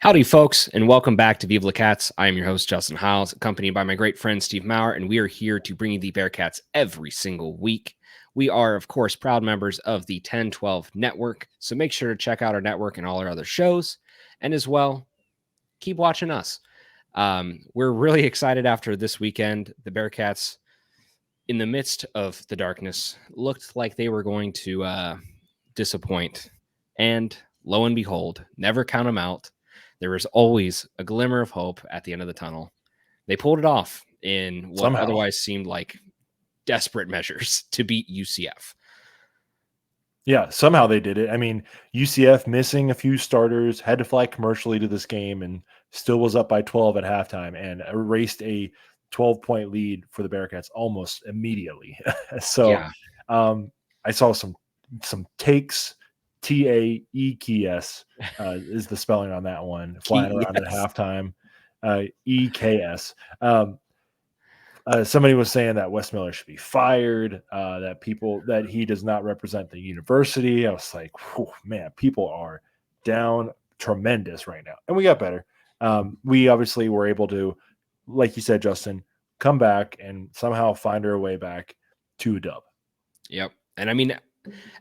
Howdy, folks, and welcome back to Viva La Cats. I am your host, Justin Hiles, accompanied by my great friend, Steve Maurer, and we are here to bring you the Bearcats every single week. We are, of course, proud members of the 1012 network, so make sure to check out our network and all our other shows, and as well, keep watching us. We're really excited after this weekend. The Bearcats, in the midst of the darkness, looked like they were going to disappoint, and lo and behold, never count them out. There was always a glimmer of hope at the end of the tunnel. They pulled it off in what otherwise seemed like desperate measures to beat UCF. Yeah, somehow they did it. I mean, UCF missing a few starters, had to fly commercially to this game and still was up by 12 at halftime and erased a 12-point lead for the Bearcats almost immediately. I saw some takes. TAEKS is the spelling on that one, flying around at halftime. EKS. Somebody was saying that Wes Miller should be fired, that he does not represent the university. I was like, man, people are down tremendous right now. And we got better. We obviously were able to, like you said, Justin, come back and somehow find our way back to a dub. Yep. And I mean,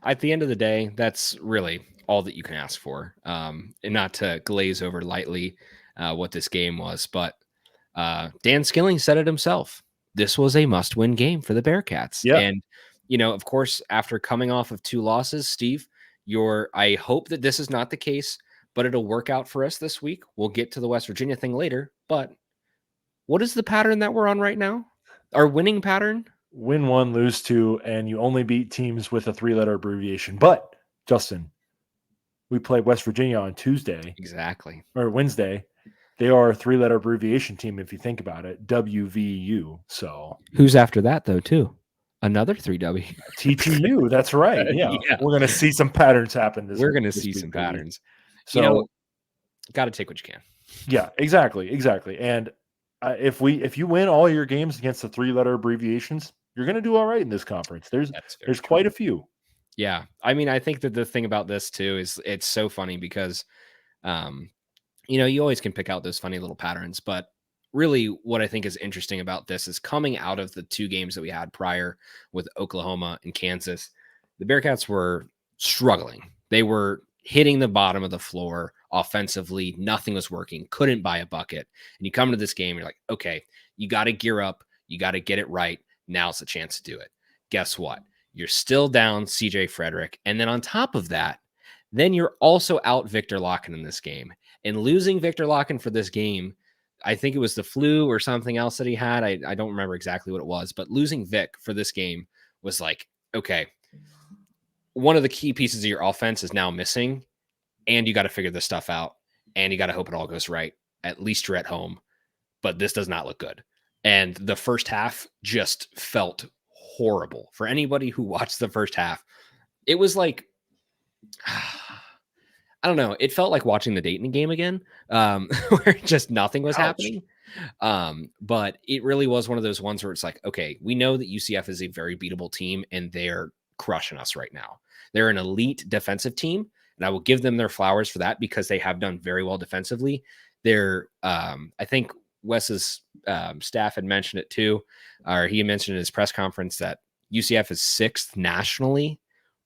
at the end of the day, that's really all that you can ask for. And not to glaze over lightly what this game was, but Dan Skilling said it himself. This was a must-win game for the Bearcats. Yeah. And, of course, after coming off of 2 losses, Steve, I hope that this is not the case, but it'll work out for us this week. We'll get to the West Virginia thing later. But what is the pattern that we're on right now? Our winning pattern? Win 1, lose 2, and you only beat teams with a 3-letter abbreviation. But, Justin, we play West Virginia on Tuesday. Exactly. Or Wednesday. They are a 3-letter abbreviation team, if you think about it. WVU. So who's after that, though, too? Another 3W. TTU. That's right. Yeah. We're going to see some patterns happen. We're going to see some patterns. So, got to take what you can. Yeah, exactly. And if you win all your games against the 3-letter abbreviations, you're going to do all right in this conference. There's quite a few. Yeah. I mean, I think that the thing about this too is it's so funny because, you always can pick out those funny little patterns, but really what I think is interesting about this is coming out of the 2 games that we had prior with Oklahoma and Kansas, the Bearcats were struggling. They were hitting the bottom of the floor offensively. Nothing was working. Couldn't buy a bucket. And you come to this game, you're like, okay, you got to gear up. You got to get it right. Now's the chance to do it. Guess what? You're still down CJ Frederick. And then on top of that, then you're also out Victor Locken in this game. And losing Victor Locken for this game, I think it was the flu or something else that he had. I don't remember exactly what it was, but losing Vic for this game was like, okay, one of the key pieces of your offense is now missing, and you got to figure this stuff out, and you got to hope it all goes right. At least you're at home, but this does not look good. And the first half just felt horrible. For anybody who watched the first half, it was like, I don't know. It felt like watching the Dayton game again, where just nothing was happening. But it really was one of those ones where it's like, okay, we know that UCF is a very beatable team, and they're crushing us right now. They're an elite defensive team, and I will give them their flowers for that because they have done very well defensively. They're, I think Wes's staff had mentioned it too, or he mentioned in his press conference that UCF is 6th nationally,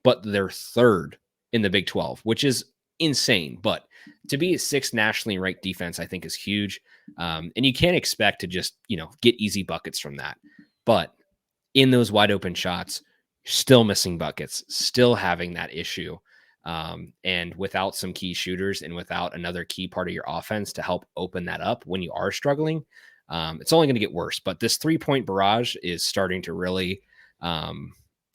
but they're 3rd in the Big 12, which is insane. But to be a 6th nationally ranked defense, I think is huge. And you can't expect to just, get easy buckets from that. But in those wide open shots, still missing buckets, still having that issue. And without some key shooters and without another key part of your offense to help open that up when you are struggling, it's only going to get worse. But this 3-point barrage is starting to really,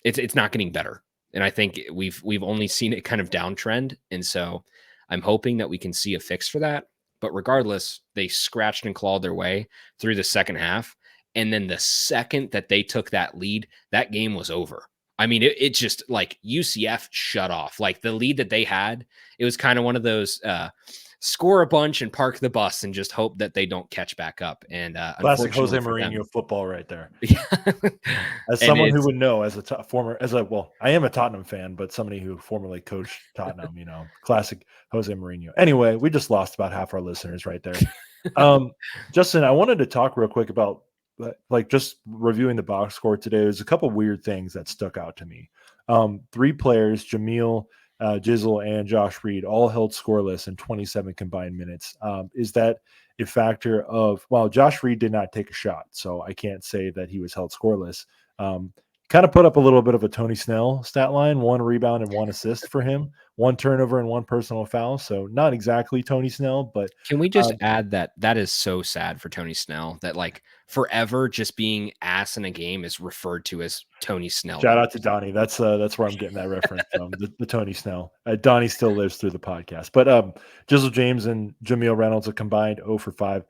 it's not getting better. And I think we've only seen it kind of downtrend. And so I'm hoping that we can see a fix for that. But regardless, they scratched and clawed their way through the second half. And then the second that they took that lead, that game was over. I mean, it just like UCF shut off. Like the lead that they had, it was kind of one of those score a bunch and park the bus and just hope that they don't catch back up. And Classic Jose unfortunately for them, Mourinho football right there. yeah. As And someone who would know, I am a Tottenham fan, but somebody who formerly coached Tottenham, classic Jose Mourinho. Anyway, we just lost about half our listeners right there. Justin, I wanted to talk real quick about just reviewing the box score today. There's a couple weird things that stuck out to me. 3 players, Jamil, Jizzle, and Josh Reed, all held scoreless in 27 combined minutes. Is that a factor of, well, Josh Reed did not take a shot, so I can't say that he was held scoreless. Kind of put up a little bit of a Tony Snell stat line, 1 rebound and 1 assist for him, 1 turnover and 1 personal foul. So not exactly Tony Snell, but can we just add that is so sad for Tony Snell that like forever just being ass in a game is referred to as Tony Snell. Shout out to Donnie. That's where I'm getting that reference from, the Tony Snell. Donnie still lives through the podcast. But Jizzle James and Jamil Reynolds are combined 0 for 5.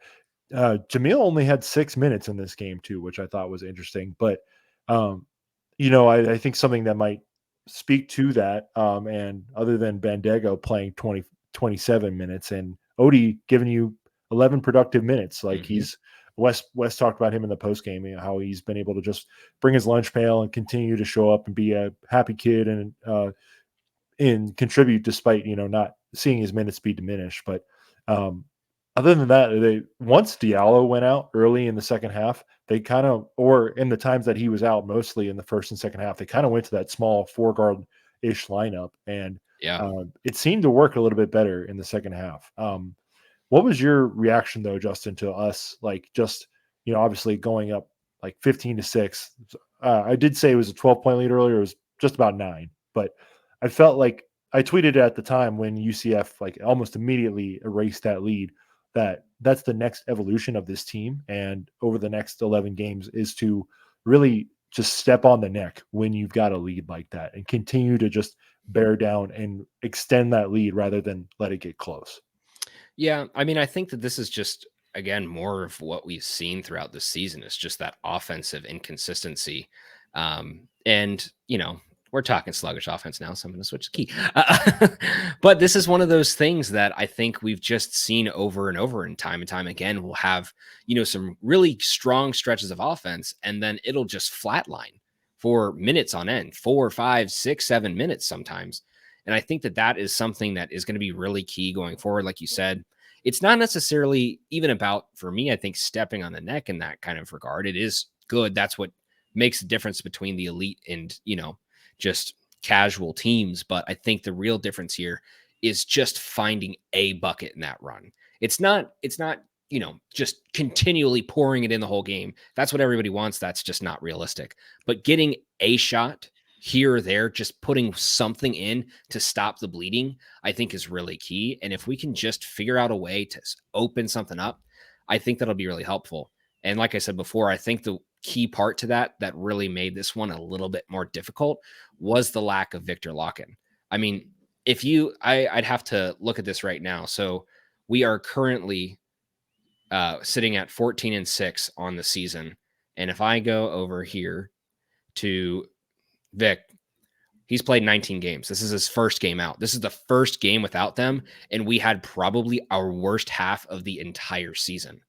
Jamil only had 6 minutes in this game too, which I thought was interesting. But I think something that might speak to that, and other than Bandego playing 27 minutes and Odie giving you 11 productive minutes, like he's West talked about him in the post game, how he's been able to just bring his lunch pail and continue to show up and be a happy kid and contribute despite not seeing his minutes be diminished. But other than that, once Diallo went out early in the second half, they kind of, or in the times that he was out mostly in the first and second half, they kind of went to that small 4-guard-ish lineup, and it seemed to work a little bit better in the second half. What was your reaction though, Justin, to us obviously going up like 15-6? I did say it was a 12-point lead earlier. It was just about 9, but I felt like I tweeted at the time when UCF like almost immediately erased that lead, that's the next evolution of this team. And over the next 11 games is to really just step on the neck when you've got a lead like that and continue to just bear down and extend that lead rather than let it get close. Yeah. I mean, I think that this is just, again, more of what we've seen throughout this season is just that offensive inconsistency. And, we're talking sluggish offense now, so I'm going to switch the key. But this is one of those things that I think we've just seen over and over and time again. We'll have, some really strong stretches of offense, and then it'll just flatline for minutes on end, 4, 5, 6, 7 minutes sometimes. And I think that is something that is going to be really key going forward. Like you said, it's not necessarily even about, for me, I think, stepping on the neck in that kind of regard. It is good. That's what makes the difference between the elite and, just casual teams. But I think the real difference here is just finding a bucket in that run. It's not, just continually pouring it in the whole game. That's what everybody wants. That's just not realistic. But getting a shot here or there, just putting something in to stop the bleeding, I think is really key. And if we can just figure out a way to open something up, I think that'll be really helpful. And like I said before, I think the key part to that really made this one a little bit more difficult was the lack of Victor Locken. I mean, I'd have to look at this right now. So we are currently sitting at 14-6 on the season. And if I go over here to Vic, he's played 19 games. This is his first game out. This is the first game without them. And we had probably our worst half of the entire season.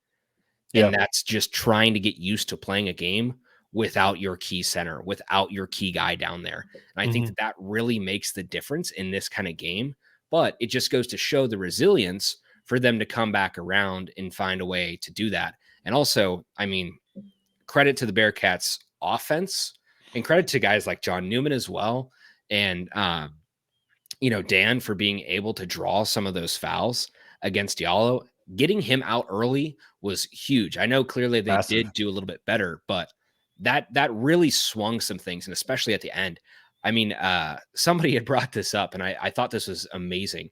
And that's just trying to get used to playing a game without your key center, without your key guy down there. And I think that really makes the difference in this kind of game. But it just goes to show the resilience for them to come back around and find a way to do that. And also, I mean, credit to the Bearcats offense and credit to guys like John Newman as well. And, Dan for being able to draw some of those fouls against Diallo. Getting him out early was huge. I know clearly they did do a little bit better, but that really swung some things, and especially at the end. I mean, somebody had brought this up, and I thought this was amazing.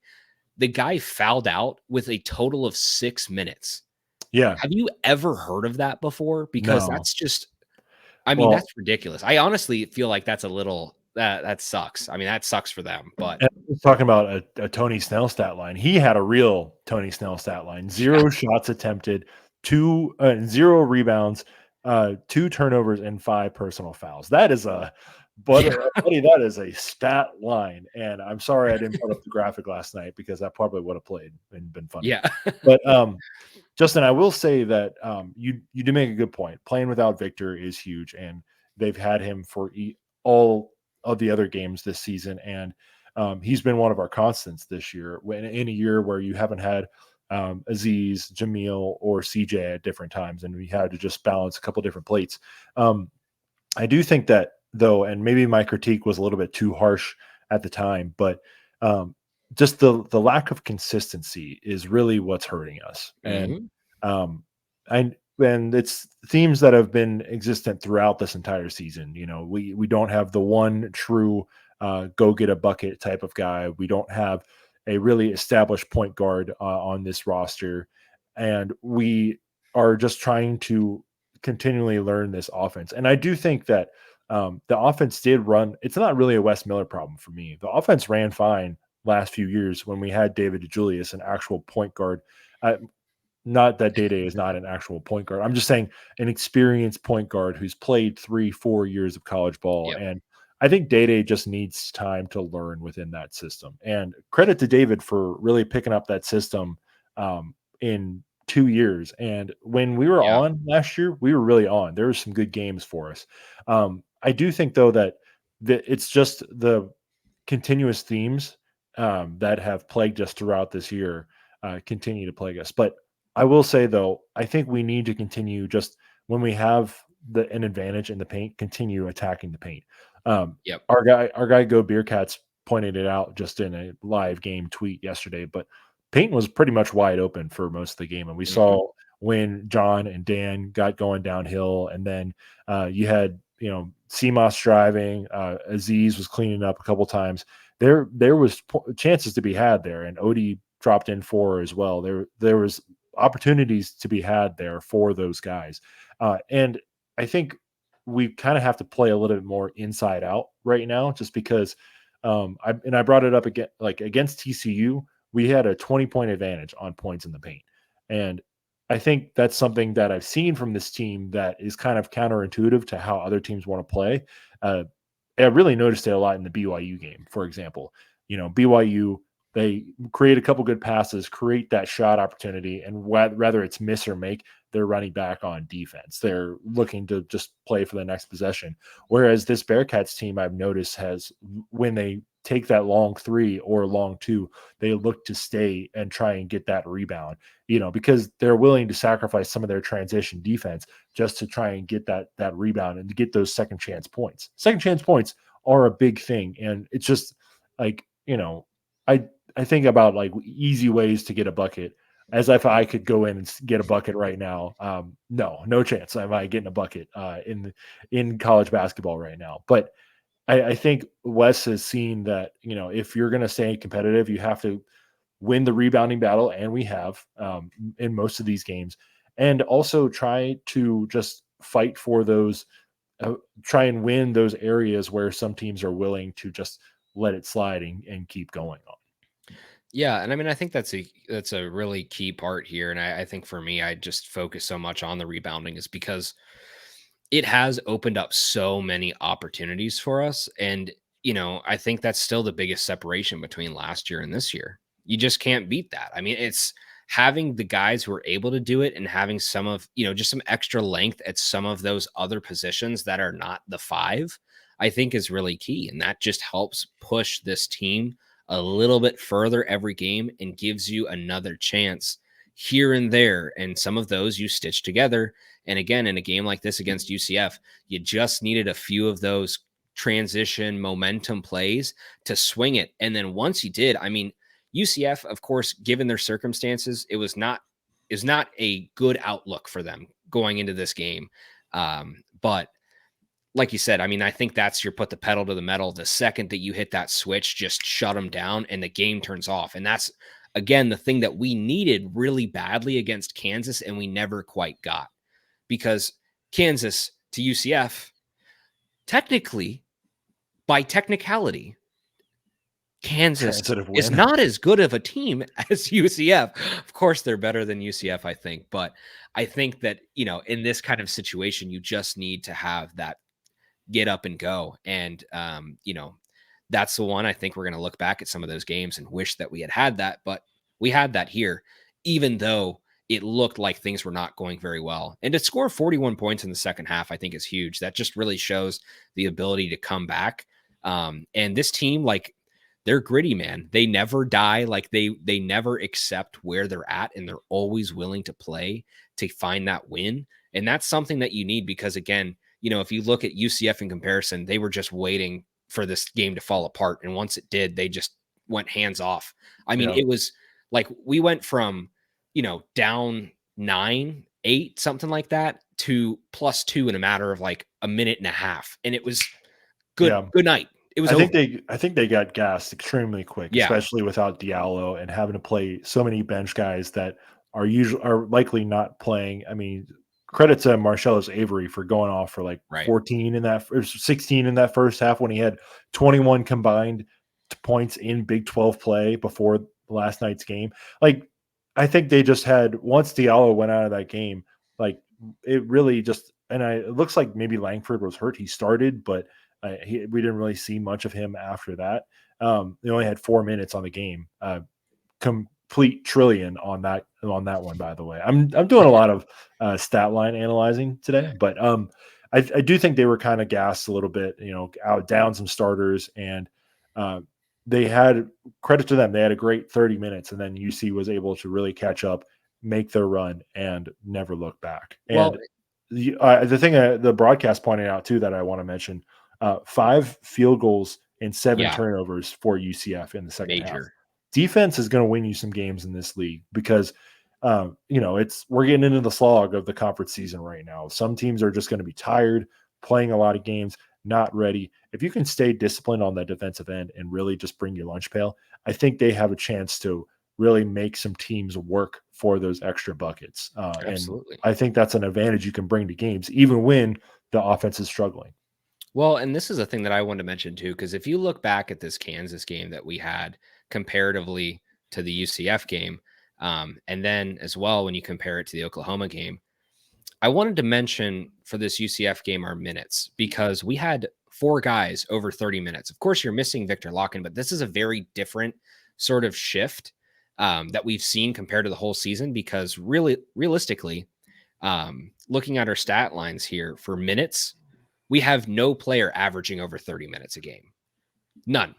The guy fouled out with a total of 6 minutes. Yeah. Have you ever heard of that before? Because that's just, that's ridiculous. I honestly feel like that's a little, that sucks. I mean, that sucks for them. But talking about a Tony Snell stat line, he had a real Tony Snell stat line: 0 shots attempted, 0 rebounds, 2 turnovers, and 5 personal fouls. That is a But Yeah. buddy, that is a stat line, and I'm sorry I didn't put up the graphic last night because I probably would have played and been funny. Yeah. But Justin, I will say that you do make a good point. Playing without Victor is huge, and they've had him for all of the other games this season, and he's been one of our constants this year. When in a year where you haven't had Aziz, Jamil, or CJ at different times, and we had to just balance a couple different plates. I do think that though, and maybe my critique was a little bit too harsh at the time, but um, just the lack of consistency is really what's hurting us. And Mhm. um, and it's themes that have been existent throughout this entire season. You know, we don't have the one true go get a bucket type of guy. We don't have a really established point guard on this roster, and we are just trying to continually learn this offense. And I do think that the offense did run. It's not really a Wes Miller problem for me. The offense ran fine last few years when we had David DeJulius, an actual point guard. Not that Day Day is not an actual point guard. I'm just saying an experienced point guard who's played 3-4 years of college ball. Yep. And I think Day Day just needs time to learn within that system. And credit to David for really picking up that system in 2 years. And when we were Yeah. on last year, we were really on. There were some good games for us. I do think though that it's just the continuous themes that have plagued us throughout this year continue to plague us. But I will say though, I think we need to continue just when we have an advantage in the paint, continue attacking the paint. Yep. Our guy Go Bearcats pointed it out just in a live game tweet yesterday, but paint was pretty much wide open for most of the game, and we Mhm. saw when John and Dan got going downhill, and then you had CMOS driving, Aziz was cleaning up a couple times. There was chances to be had there, and Odie dropped in 4 as well. There was opportunities to be had there for those guys. And I think we kind of have to play a little bit more inside out right now, just because I brought it up again, like against TCU, we had a 20-point advantage on points in the paint. And I think that's something that I've seen from this team that is kind of counterintuitive to how other teams want to play. I really noticed it a lot in the BYU game, for example. BYU, they create a couple good passes, create that shot opportunity, and whether it's miss or make, they're running back on defense. They're looking to just play for the next possession. Whereas this Bearcats team, I've noticed, has when they take that long 3 or long 2, they look to stay and try and get that rebound, because they're willing to sacrifice some of their transition defense just to try and get that rebound and to get those second chance points. Second chance points are a big thing. And it's just like, I think about like easy ways to get a bucket as if I could go in and get a bucket right now. No chance am I getting a bucket in college basketball right now. But I think Wes has seen that, if you're going to stay competitive, you have to win the rebounding battle. And we have in most of these games, and also try to just fight for those, try and win those areas where some teams are willing to just let it slide and keep going on. Yeah, and I mean, I think that's a really key part here, and I think for me, I just focus so much on the rebounding is because it has opened up so many opportunities for us, and I think that's still the biggest separation between last year and this year. You just can't beat that. I mean, it's having the guys who are able to do it and having some of just some extra length at some of those other positions that are not the 5. I think is really key, and that just helps push this team a little bit further every game and gives you another chance here and there. And some of those you stitch together. And again, in a game like this against UCF, you just needed a few of those transition momentum plays to swing it. And then once you did, I mean, UCF, of course, given their circumstances, is not a good outlook for them going into this game. But like you said, I mean, I think that's your put the pedal to the metal. The second that you hit that switch, just shut them down and the game turns off. And that's, again, the thing that we needed really badly against Kansas and we never quite got, because Kansas to UCF, technically, by technicality, Kansas Transitive is win. not as good of a team as UCF. Of course, they're better than UCF, I think. But I think that, in this kind of situation, you just need to have that get up and go. And, that's the one I think we're going to look back at some of those games and wish that we had that. But we had that here, even though it looked like things were not going very well. And to score 41 points in the second half, I think is huge. That just really shows the ability to come back. And this team, like, they're gritty, man. They never die. Like they never accept where they're at, and they're always willing to play to find that win. And that's something that you need because, again, if you look at UCF in comparison, they were just waiting for this game to fall apart. And once it did, they just went hands off. I mean, it was like we went from, down 9-8, something like that, to +2 in a matter of like a minute and a half. And it was good. Yeah. Good night. It was. I think they got gassed extremely quick, Yeah. especially without Diallo and having to play so many bench guys that are likely not playing. I mean, credit to Marcellus Avery for going off for like 14 in that, or 16 in that first half when he had 21 combined points in Big 12 play before last night's game. Like, I think they just had, once Diallo went out of that game, like it really just, and it looks like maybe Langford was hurt. He started, but we didn't really see much of him after that. They only had 4 minutes on the game. Complete trillion on that one, by the way. I'm doing a lot of stat line analyzing today, but I do think they were kind of gassed a little bit, down some starters, and they had, credit to them, they had a great 30 minutes, and then UC was able to really catch up, make their run, and never look back. And the thing the broadcast pointed out too that I want to mention, 5 field goals and 7 turnovers for UCF in the second half. Defense is going to win you some games in this league because, we're getting into the slog of the conference season right now. Some teams are just going to be tired, playing a lot of games, not ready. If you can stay disciplined on that defensive end and really just bring your lunch pail, I think they have a chance to really make some teams work for those extra buckets. Absolutely. And I think that's an advantage you can bring to games, even when the offense is struggling. Well, and this is a thing that I wanted to mention too, because if you look back at this Kansas game that we had comparatively to the UCF game, and then as well when you compare it to the Oklahoma game, I wanted to mention for this UCF game our minutes, because we had 4 guys over 30 minutes. Of course, you're missing Victor Locken, but this is a very different sort of shift that we've seen compared to the whole season, because realistically, looking at our stat lines here for minutes, we have no player averaging over 30 minutes a game. None.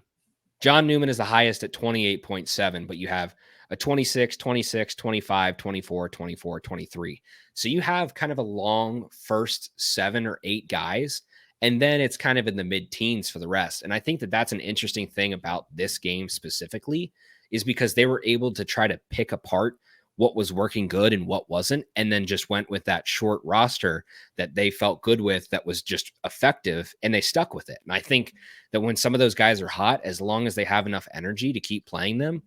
John Newman is the highest at 28.7, but you have a 26, 26, 25, 24, 24, 23. So you have kind of a long first 7 or 8 guys, and then it's kind of in the mid-teens for the rest. And I think that that's an interesting thing about this game specifically, is because they were able to try to pick apart what was working good and what wasn't, and then just went with that short roster that they felt good with, that was just effective, and they stuck with it. And I think that when some of those guys are hot, as long as they have enough energy to keep playing them,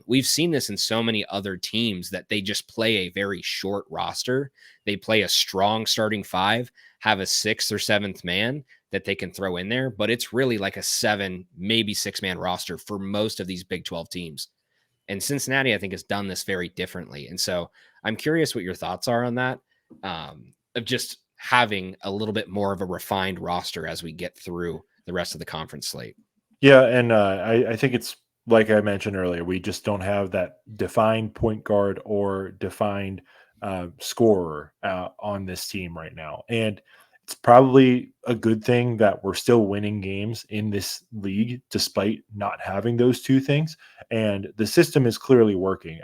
we've seen this in so many other teams that they just play a very short roster. They play a strong starting 5, have a 6th or 7th man that they can throw in there, but it's really like a 7, maybe 6-man roster for most of these Big 12 teams. And Cincinnati, I think, has done this very differently. And so I'm curious what your thoughts are on that, of just having a little bit more of a refined roster as we get through the rest of the conference slate. Yeah, and I think it's, like I mentioned earlier, we just don't have that defined point guard or defined scorer on this team right now. And it's probably a good thing that we're still winning games in this league despite not having those two things. And the system is clearly working.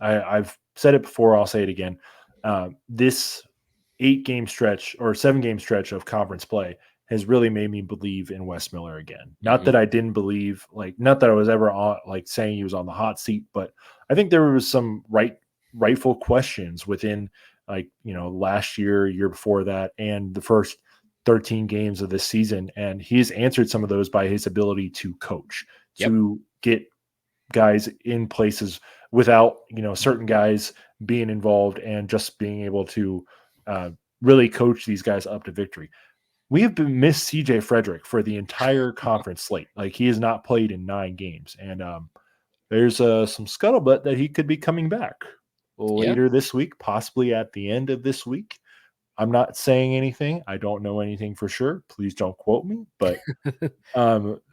I've said it before, I'll say it again. This 8-game stretch or 7-game stretch of conference play has really made me believe in Wes Miller again. Not that I didn't believe, not that I was ever on, saying he was on the hot seat, but I think there was some rightful questions within, last year before that, and the first 13 games of this season. And he's answered some of those by his ability to coach, to get guys in places without, certain guys being involved, and just being able to really coach these guys up to victory. We have been missed CJ Frederick for the entire conference slate. He has not played in 9 games. And there's some scuttlebutt that he could be coming back later this week, possibly at the end of this week. I'm not saying anything. I don't know anything for sure. Please don't quote me, but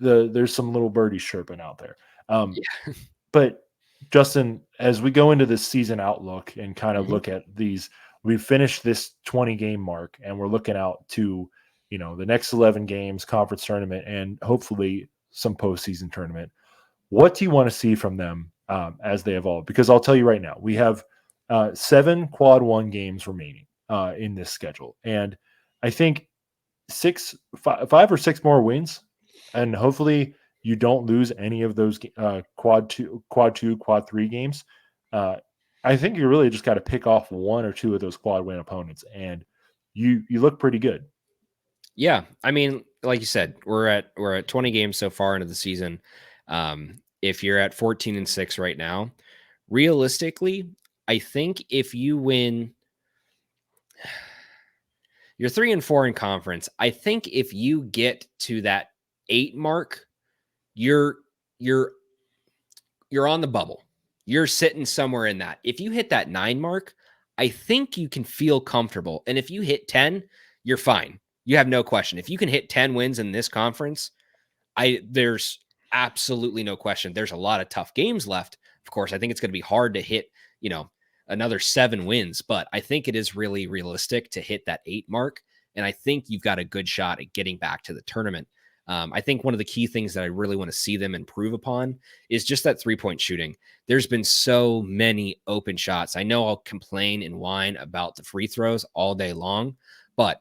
there's some little birdies chirping out there. Yeah. But Justin, as we go into this season outlook and kind of Mhm. look at these, we've finished this 20 game mark and we're looking out to, the next 11 games, conference tournament, and hopefully some postseason tournament. What do you want to see from them as they evolve? Because I'll tell you right now, we have 7 quad one games remaining in this schedule. And I think 5 or 6 more wins, and hopefully you don't lose any of those quad two, quad three games. I think you really just got to pick off 1 or 2 of those quad win opponents, and you look pretty good. Yeah, I mean, like you said, we're at 20 games so far into the season. If you're at 14-6 right now, realistically, I think if you win, you're 3-4 in conference. I think if you get to that 8 mark, you're you're you're on the bubble. You're sitting somewhere in that. If you hit that 9 mark, I think you can feel comfortable. And if you hit 10, you're fine. You have no question. If you can hit 10 wins in this conference, there's absolutely no question. There's a lot of tough games left. Of course, I think it's going to be hard to hit, another 7 wins, but I think it is really realistic to hit that 8 mark. And I think you've got a good shot at getting back to the tournament. I think one of the key things that I really want to see them improve upon is just that 3-point shooting. There's been so many open shots. I know I'll complain and whine about the free throws all day long, but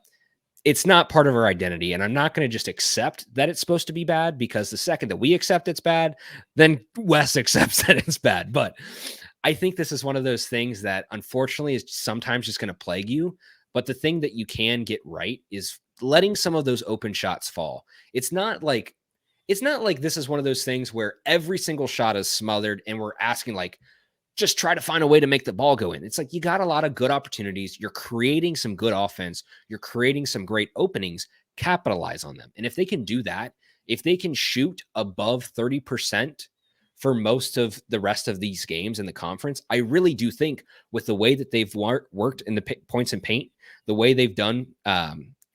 it's not part of our identity. And I'm not going to just accept that it's supposed to be bad, because the second that we accept it's bad, then Wes accepts that it's bad. But I think this is one of those things that unfortunately is sometimes just going to plague you. But the thing that you can get right is letting some of those open shots fall. It's not like this is one of those things where every single shot is smothered and we're asking like, just try to find a way to make the ball go in. It's like you got a lot of good opportunities. You're creating some good offense. You're creating some great openings. Capitalize on them. And if they can do that, if they can shoot above 30% for most of the rest of these games in the conference, I really do think with the way that they've worked in the points and paint, the way they've done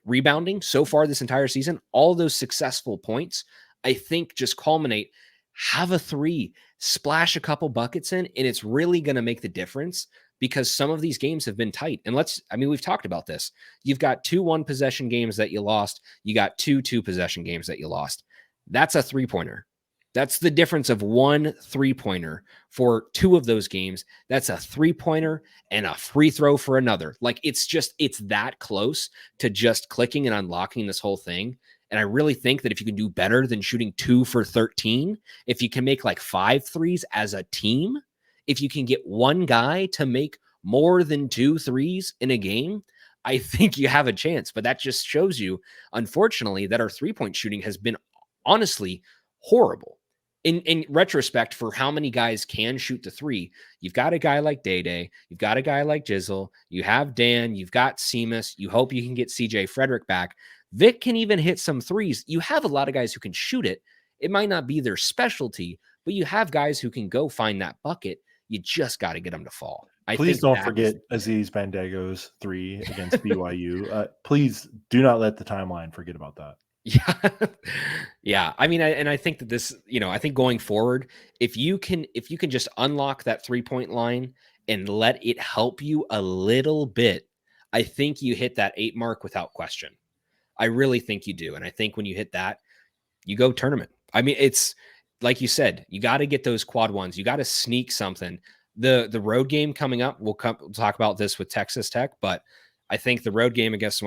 rebounding so far this entire season, all those successful points, I think just culminate. Have a 3, splash a couple buckets in, and it's really going to make the difference, because some of these games have been tight. And we've talked about this. You've got 2 1-possession games that you lost. You got 2 2-possession games that you lost. That's a 3-pointer. That's the difference of 1 3-pointer for 2 of those games. That's a 3-pointer and a free throw for another. Like it's that close to just clicking and unlocking this whole thing. And I really think that if you can do better than shooting 2 for 13, if you can make like 5 threes as a team, if you can get one guy to make more than 2 threes in a game, I think you have a chance. But that just shows you, unfortunately, that our 3-point shooting has been honestly horrible. In retrospect, for how many guys can shoot the 3, you've got a guy like Day, you've got a guy like Jizzle, you have Dan, you've got Seamus, you hope you can get CJ Frederick back. Vic can even hit some 3s. You have a lot of guys who can shoot it. It might not be their specialty, but you have guys who can go find that bucket. You just got to get them to fall. Please don't forget Aziz Bandago's 3 against BYU. Please do not let the timeline forget about that. Yeah. Yeah. I mean, I think that this, I think going forward, if you can just unlock that 3-point line and let it help you a little bit, I think you hit that 8 mark without question. I really think you do. And I think when you hit that, you go tournament. I mean, it's like you said, you got to get those quad ones. You got to sneak something. The road game coming up, we'll talk about this with Texas Tech, but I think the road game against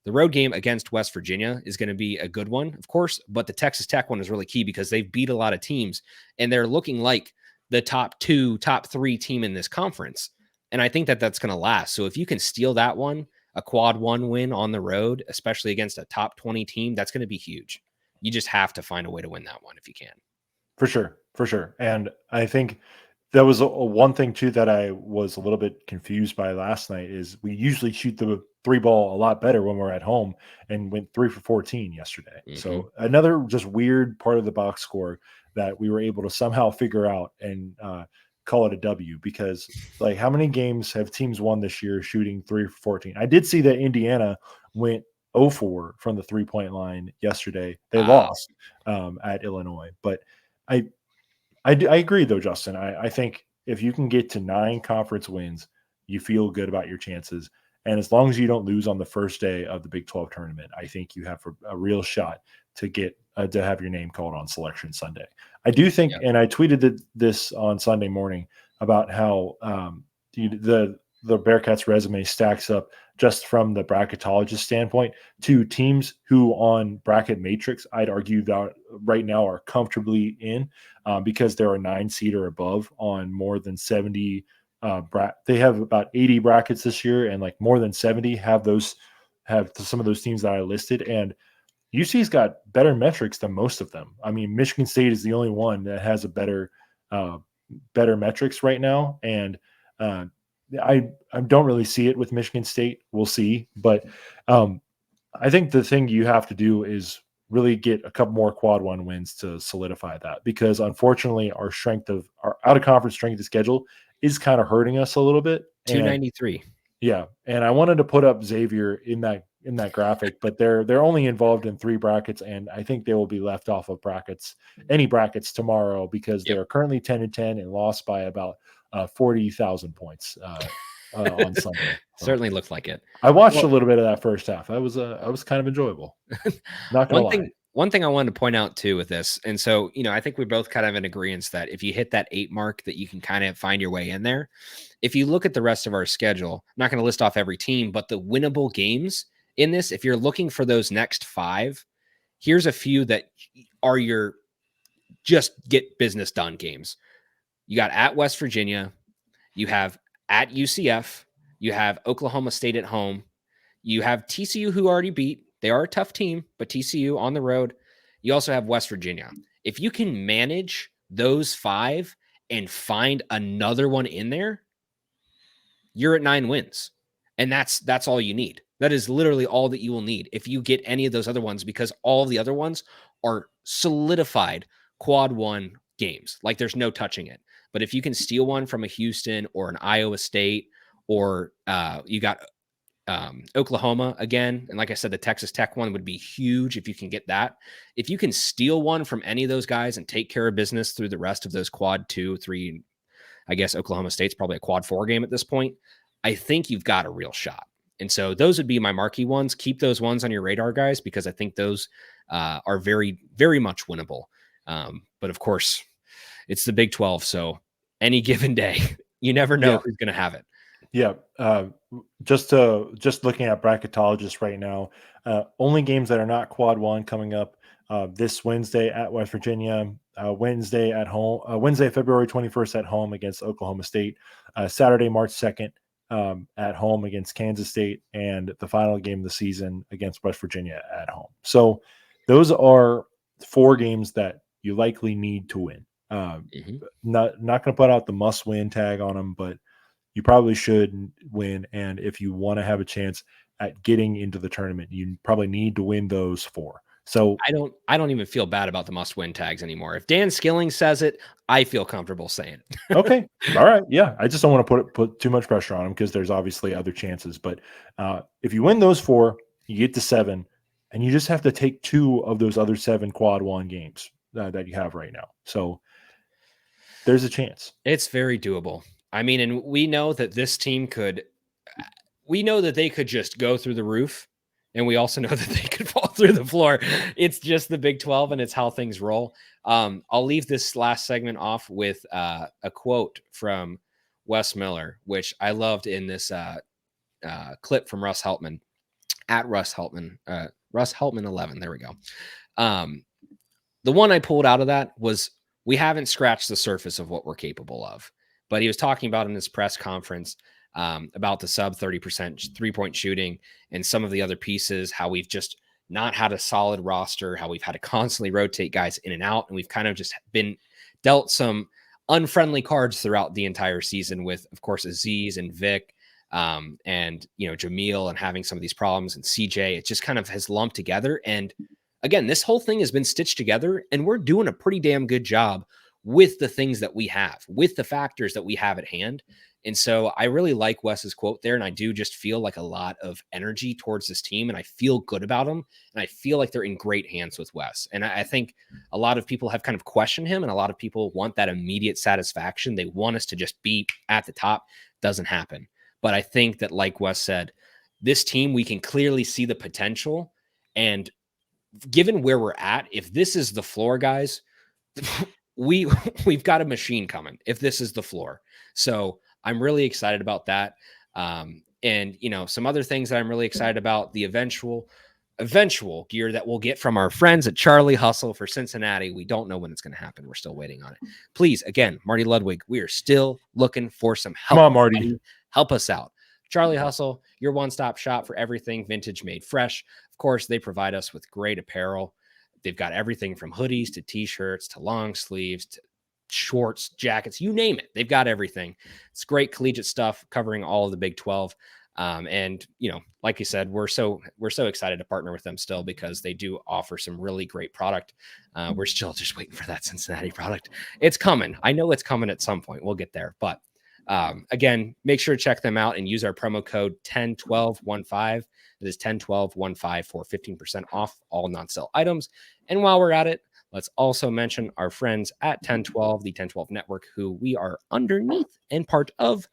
the road game against West Virginia is going to be a good one, of course, but the Texas Tech one is really key because they've beat a lot of teams and they're looking like the top 2, top 3 team in this conference. And I think that that's going to last. So if you can steal that one, a quad 1 win on the road, especially against a top 20 team, that's going to be huge. You just have to find a way to win that one if you can. For sure. For sure. And I think that was a one thing too that I was a little bit confused by last night is we usually shoot the 3 ball a lot better when we're at home and went 3 for 14 yesterday. Mm-hmm. So another just weird part of the box score that we were able to somehow figure out and call it a W, because like how many games have teams won this year shooting 3 for 14? I did see that Indiana went 0-4 from the 3-point line yesterday. They lost at Illinois, but I agree though, Justin. I think if you can get to 9 conference wins, you feel good about your chances. And as long as you don't lose on the first day of the Big 12 tournament, I think you have a real shot to get to have your name called on Selection Sunday. I do think, and I tweeted this on Sunday morning about how the Bearcats resume stacks up just from the bracketologist standpoint to teams who on bracket matrix, I'd argue that right now are comfortably in because they're a 9 seed or above on more than 70. They have about 80 brackets this year, and like more than 70 have some of those teams that I listed. And UC's got better metrics than most of them. I mean, Michigan State is the only one that has a better metrics right now, and I don't really see it with Michigan State. We'll see, but I think the thing you have to do is really get a couple more quad 1 wins to solidify that, because unfortunately our out of conference strength of schedule is kind of hurting us a little bit. 293. Yeah, and I wanted to put up Xavier in that graphic, but they're only involved in 3 brackets, and I think they will be left off of any brackets tomorrow, because they are currently 10-10 and lost by about 40,000 points on Sunday. Certainly looked like it. I watched a little bit of that first half. I was kind of enjoyable. Not gonna lie. One thing I wanted to point out too with this, and so, I think we both kind of in agreement that if you hit that 8 mark, that you can kind of find your way in there. If you look at the rest of our schedule, I'm not going to list off every team, but the winnable games in this, if you're looking for those next 5, here's a few that are your just get business done games. You got at West Virginia, you have at UCF, you have Oklahoma State at home, you have TCU, who already beat. They are a tough team, but TCU on the road. You also have West Virginia. If you can manage those 5 and find another one in there, you're at 9 wins. And that's all you need. That is literally all that you will need if you get any of those other ones, because all of the other ones are solidified quad 1 games. Like there's no touching it. But if you can steal one from a Houston or an Iowa State, or you got Oklahoma again, and like I said, the Texas Tech one would be huge if you can get that. If you can steal one from any of those guys and take care of business through the rest of those quad 2, 3, I guess Oklahoma State's probably a quad 4 game at this point, I think you've got a real shot. And so those would be my marquee ones. Keep those ones on your radar, guys, because I think those are very, very much winnable. But of course, it's the Big 12, so any given day, you never know who's going to have it. Yeah. Just looking at bracketologists right now, only games that are not quad 1 coming up this Wednesday at West Virginia, Wednesday at home, Wednesday, February 21st at home against Oklahoma State, Saturday, March 2nd at home against Kansas State, and the final game of the season against West Virginia at home. So those are 4 games that you likely need to win. Not going to put out the must win tag on them, but you probably should win. And if you want to have a chance at getting into the tournament, you probably need to win those 4. So I don't even feel bad about the must win tags anymore. If Dan Skilling says it, I feel comfortable saying it. Okay. All right. Yeah. I just don't want to put too much pressure on him, because there's obviously other chances. But if you win those 4, you get to 7, and you just have to take 2 of those other 7 quad 1 games that you have right now. So there's a chance. It's very doable. I mean, and we know that this team they could just go through the roof, and we also know that they could fall through the floor. It's just the Big 12, and it's how things roll. I'll leave this last segment off with a quote from Wes Miller, which I loved in this clip from Russ Heltman at Russ Heltman 11. There we go. The one I pulled out of that was, we haven't scratched the surface of what we're capable of. But he was talking about in this press conference about the sub 30% 3-point shooting and some of the other pieces, how we've just not had a solid roster, how we've had to constantly rotate guys in and out. And we've kind of just been dealt some unfriendly cards throughout the entire season with, of course, Aziz and Vic and, Jamil, and having some of these problems, and CJ. It just kind of has lumped together. And again, this whole thing has been stitched together, and we're doing a pretty damn good job with the things that we have, with the factors that we have at hand. And so I really like Wes's quote there. And I do just feel like a lot of energy towards this team. And I feel good about them. And I feel like they're in great hands with Wes. And I think a lot of people have kind of questioned him. And a lot of people want that immediate satisfaction. They want us to just be at the top. Doesn't happen. But I think that, like Wes said, this team, we can clearly see the potential. And given where we're at, if this is the floor, guys, we've got a machine coming if this is the floor. So I'm really excited about that. And, some other things that I'm really excited about, the eventual gear that we'll get from our friends at Charlie Hustle for Cincinnati. We don't know when it's going to happen. We're still waiting on it. Please, again, Marty Ludwig, we are still looking for some help. Come on, Marty. Help us out. Charlie Hustle, your one-stop shop for everything vintage made fresh. Of course, they provide us with great apparel. They've got everything from hoodies to t-shirts to long sleeves to shorts, jackets, you name it. They've got everything. It's great collegiate stuff covering all of the Big 12. And like you said, we're so excited to partner with them still because they do offer some really great product. We're still just waiting for that Cincinnati product. It's coming. I know it's coming at some point. We'll get there. But again, make sure to check them out and use our promo code 101215. That is 101215 for 15% off all non-sale items. And while we're at it, let's also mention our friends at 1012, the 1012 Network, who we are underneath and part of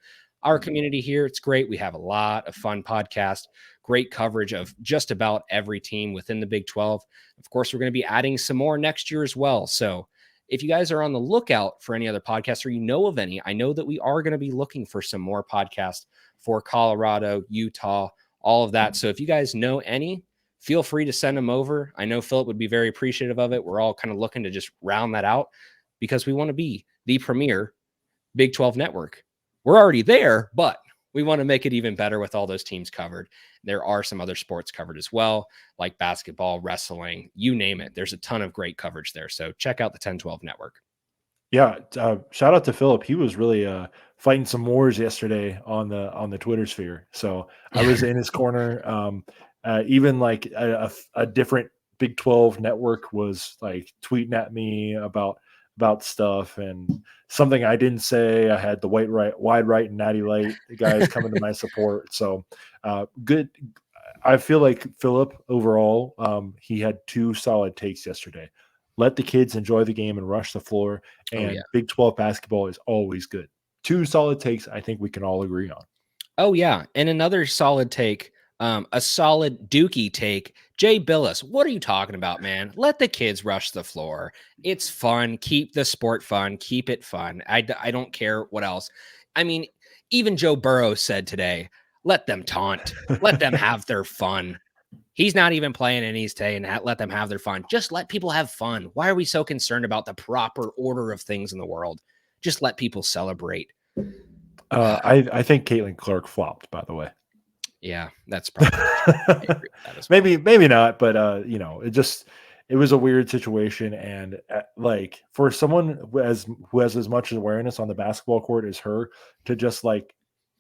our community here. It's great. We have a lot of fun podcasts, great coverage of just about every team within the Big 12. Of course, we're going to be adding some more next year as well. So if you guys are on the lookout for any other podcasts or you know of any, I know that we are going to be looking for some more podcasts for Colorado, Utah, all of that. So if you guys know any, feel free to send them over. I know Philip would be very appreciative of it. We're all kind of looking to just round that out because we want to be the premier Big 12 network. We're already there, but we want to make it even better with all those teams covered. There are some other sports covered as well, like basketball, wrestling, you name it. There's a ton of great coverage there. So check out the 1012 Network. Yeah, shout out to Philip. He was really fighting some wars yesterday on the Twitter sphere. So I was in his corner. Even like a different Big 12 network was like tweeting at me about stuff and something I didn't say. I had the wide right and natty light guys coming to my support. So good. I feel like Philip overall, he had 2 solid takes yesterday. Let the kids enjoy the game and rush the floor. And Big 12 basketball is always good. 2 solid takes, I think we can all agree on. Oh, yeah. And another solid take, a solid Dookie take. Jay Billis, what are you talking about, man? Let the kids rush the floor. It's fun. Keep the sport fun. Keep it fun. I don't care what else. I mean, even Joe Burrow said today, let them taunt. Let them have their fun. He's not even playing and he's saying, let them have their fun. Just let people have fun. Why are we so concerned about the proper order of things in the world? Just let people celebrate. I think Caitlin Clark flopped, by the way. Yeah, that's probably maybe not, but it was a weird situation. And like for someone who has as much awareness on the basketball court as her to just like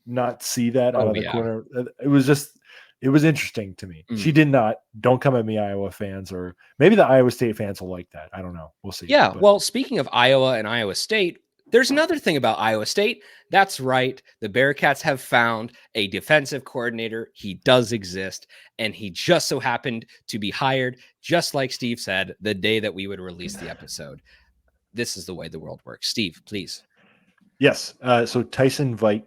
not see that out of the corner, it was interesting to me. She did not. Don't come at me, Iowa fans, or maybe the Iowa State fans will like that. I don't know. We'll see. Yeah. Well, speaking of Iowa and Iowa State, there's another thing about Iowa State. That's right. The Bearcats have found a defensive coordinator. He does exist, and he just so happened to be hired, just like Steve said, the day that we would release the episode. This is the way the world works. Steve, please. Yes. So Tyson Veidt,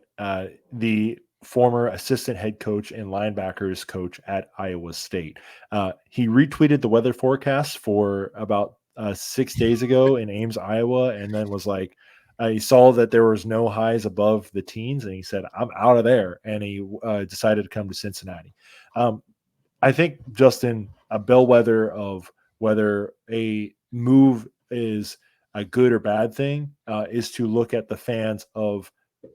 the former assistant head coach and linebackers coach at Iowa State. He retweeted the weather forecast for about 6 days ago in Ames, Iowa, and then was like, he saw that there was no highs above the teens, and he said, I'm out of there, and he decided to come to Cincinnati. I think, Justin, a bellwether of whether a move is a good or bad thing is to look at the fans of